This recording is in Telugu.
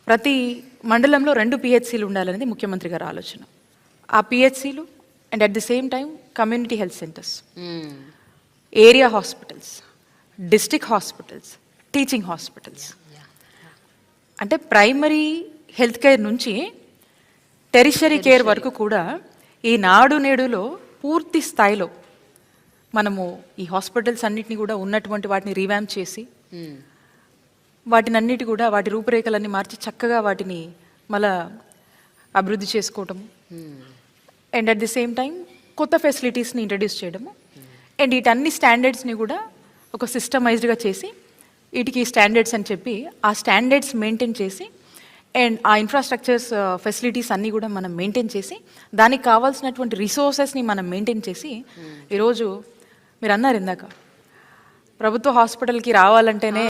ప్రతి మండలంలో 2 పిహెచ్సిలు ఉండాలనేది ముఖ్యమంత్రి గారి ఆలోచన. ఆ పిహెచ్సిలు and at the same time community health centres, area hospitals, district hospitals, teaching hospitals. అంటే ప్రైమరీ హెల్త్ కేర్ నుంచి టెరిషరీ కేర్ వరకు కూడా ఈ నాడు నేడులో పూర్తి స్థాయిలో మనము ఈ హాస్పిటల్స్ అన్నిటిని కూడా ఉన్నటువంటి వాటిని రీవ్యాంప్ చేసి వాటిని అన్నిటి కూడా వాటి రూపురేఖలన్నీ మార్చి చక్కగా వాటిని మళ్ళా అభివృద్ధి చేసుకోవటము and at the same time కొత్త ఫెసిలిటీస్ని ఇంట్రడ్యూస్ చేయడము అండ్ వీటన్ని స్టాండర్డ్స్ని కూడా ఒక సిస్టమైజ్డ్గా చేసి వీటికి స్టాండర్డ్స్ అని చెప్పి ఆ స్టాండర్డ్స్ మెయింటైన్ చేసి అండ్ ఆ ఇన్ఫ్రాస్ట్రక్చర్స్ ఫెసిలిటీస్ అన్నీ కూడా మనం మెయింటైన్ చేసి దానికి కావాల్సినటువంటి రిసోర్సెస్ని మనం మెయింటైన్ చేసి ఈరోజు మీరు అన్నారు ఇందాక ప్రభుత్వ హాస్పిటల్కి రావాలంటేనే